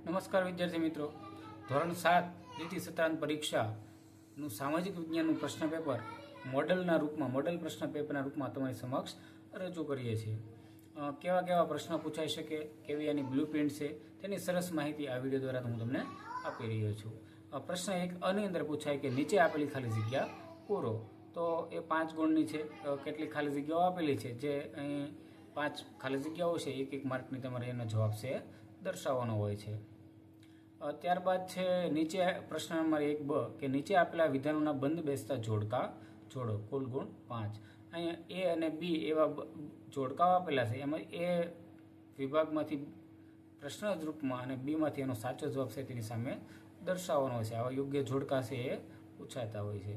નમસ્કાર વિદ્યાર્થી મિત્રો, ધોરણ 7 દ્વિતીય સત્રાંત પરીક્ષાનું સામાજિક વિજ્ઞાનનું પ્રશ્ન પેપર મોડલ પ્રશ્ન પેપરના રૂપમાં તમારી સમક્ષ રજૂ કરીએ છીએ. કેવા કેવા પ્રશ્નો પૂછાઈ શકે, કેવી એની બ્લુપ્રિન્ટ છે, તેની સરસ માહિતી આ વિડીયો દ્વારા હું તમને આપી રહ્યો છું. પ્રશ્ન 1 આની અંદર પૂછાય કે નીચે આપેલી ખાલી જગ્યા પૂરો. તો એ 5 ગુણની છે. કેટલી ખાલી જગ્યાઓ આપેલી છે, જે અહીં 5 ખાલી જગ્યાઓ છે, એક માર્કની તમારે એનો જવાબ છે દર્શાવવાનો હોય છે. ત્યારબાદ છે નીચે પ્રશ્ન નંબર 1બ કે નીચે આપેલા વિધાનોના બંધ બેસતા જોડકા જોડો. કુલ ગુણ 5. અહીંયા એ અને બી એવા જોડકાઓ આપેલા છે. એમાં એ વિભાગમાંથી પ્રશ્ન જ રૂપમાં અને બીમાંથી એનો સાચો જવાબ છે તેની સામે દર્શાવવાનો હોય છે. આવા યોગ્ય જોડકા છે એ પૂછાતા હોય છે.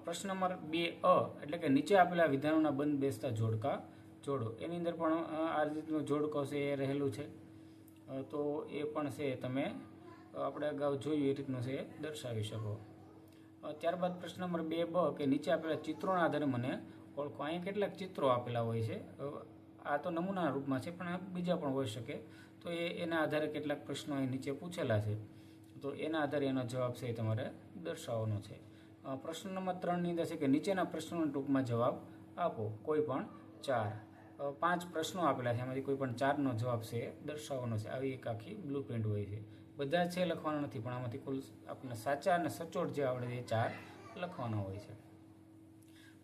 પ્રશ્ન નંબર 2અ એટલે કે નીચે આપેલા વિધાનોના બંધ બેસતા જોડકા જોડો. એની અંદર પણ આ રીતનું જોડકો છે એ રહેલું છે. તો એ પણ છે તમે આપણે અગાઉ જોયું એ રીતનું છે દર્શાવી શકો. ત્યારબાદ પ્રશ્ન નંબર 2બ કે નીચે આપેલા ચિત્રોના આધારે મને ઓળખો. અહીંયા કેટલાક ચિત્રો આપેલા હોય છે. આ તો નમૂનાના રૂપમાં છે, પણ બીજા પણ હોઈ શકે. તો એના આધારે કેટલાક પ્રશ્નો અહીં નીચે પૂછેલા છે. તો એના આધારે એનો જવાબ છે એ તમારે દર્શાવવાનો છે. પ્રશ્ન નંબર 3ની અંદર છે કે નીચેના પ્રશ્નોના ટૂંકમાં જવાબ આપો. કોઈ પણ 4. 5 પ્રશ્નો આપેલા છે, એમાંથી કોઈ પણ 4નો જવાબ છે દર્શાવવાનો છે. આવી એક આખી બ્લુપ્રિન્ટ હોય છે. બધા છે લખવાના નથી, પણ આમાંથી કુલ આપણને સાચા અને સચોટ જે આવડે એ 4 લખવાના હોય છે.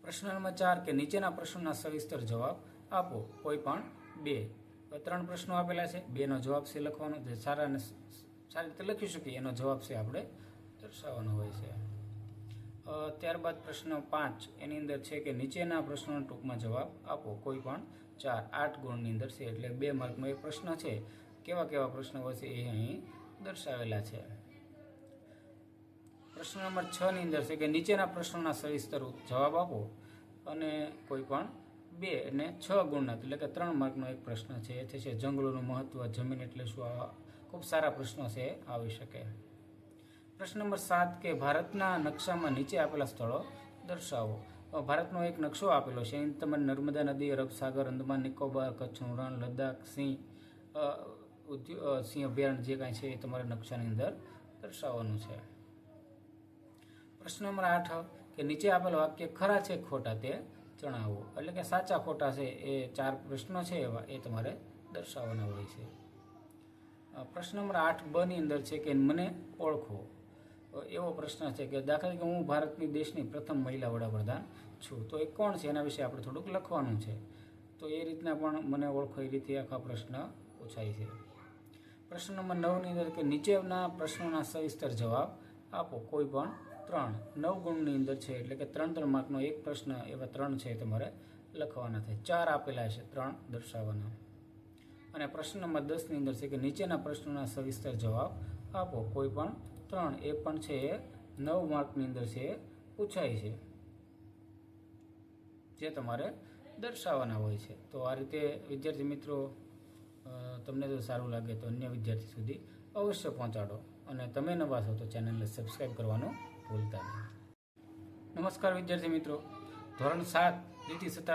પ્રશ્ન નંબર 4 કે નીચેના પ્રશ્નોના સવિસ્તર જવાબ આપો. કોઈ પણ 2. 3 પ્રશ્નો આપેલા છે, 2નો જવાબ છે લખવાનો. જે સારા અને સારી રીતે લખી શકીએ એનો જવાબ છે આપણે દર્શાવવાનો હોય છે. ત્યારબાદ પ્રશ્ન 5 એની અંદર છે કે નીચેના પ્રશ્નોના ટૂંકમાં જવાબ આપો. કોઈ પણ 4. 8 ગુણની અંદર છે, એટલે 2 માર્કનો એક પ્રશ્ન છે. કેવા કેવા પ્રશ્નો હોય છે એ અહીં દર્શાવેલા છે. પ્રશ્ન નંબર 6ની અંદર છે કે નીચેના પ્રશ્નોના સવિસ્તર જવાબ આપો અને કોઈ પણ 2 અને 6 ગુણના, એટલે કે 3 માર્કનો એક પ્રશ્ન છે. એ છે જંગલોનું મહત્વ, જમીન એટલે શું. આવા ખૂબ સારા પ્રશ્નો છે આવી શકે. પ્રશ્ન નંબર 7 કે ભારતના નકશામાં નીચે આપેલા સ્થળો દર્શાવો. ભારતનો એક નકશો આપેલો છે. અહીં તમારે નર્મદા નદી, અરબ સાગર, અંદમાન નિકોબાર, કચ્છનું રણ, લદ્દાખ, સિંહ અભયારણ્ય જે કાંઈ છે એ તમારે નકશાની અંદર દર્શાવવાનું છે. પ્રશ્ન નંબર 8 કે નીચે આપેલ વાક્ય ખરા છે ખોટા તે જણાવો. એટલે કે સાચા ખોટા છે એ 4 પ્રશ્નો છે એવા એ તમારે દર્શાવવાના હોય છે. પ્રશ્ન નંબર 8બ ની અંદર છે કે મને ઓળખો. એવો પ્રશ્ન છે કે દાખલા કે હું ભારતની દેશની પ્રથમ મહિલા વડાપ્રધાન છું. તો એ કોણ છે એના વિશે આપણે થોડુંક લખવાનું છે. તો એ રીતના પણ મને ઓળખો એ રીતે આખા પ્રશ્ન પૂછાય છે. પ્રશ્ન નંબર 9ની અંદર કે નીચેના પ્રશ્નોના સવિસ્તર જવાબ આપો. કોઈ પણ 3. 9 ગુણની અંદર છે, એટલે કે 3 માર્કનો એક પ્રશ્ન એવા 3 છે તમારે લખવાના થાય. 4 આપેલા છે, 3 દર્શાવવાના. અને પ્રશ્ન નંબર 10ની અંદર છે કે નીચેના પ્રશ્નોના સવિસ્તર જવાબ આપો. કોઈ પણ 3. એ પણ છે એ 9 માર્કની અંદર છે એ પૂછાય છે, જે તમારે દર્શાવવાના હોય છે. તો આ રીતે વિદ્યાર્થી મિત્રો તમને જો સારું લાગે તો અન્ય વિદ્યાર્થી સુધી અવશ્ય પહોંચાડો. અને તમે નવા છો તો ચેનલને સબસ્ક્રાઈબ કરવાનું ભૂલતા નહીં. નમસ્કાર વિદ્યાર્થી મિત્રો, ધોરણ 7 દ્વિતીય સત્રાંત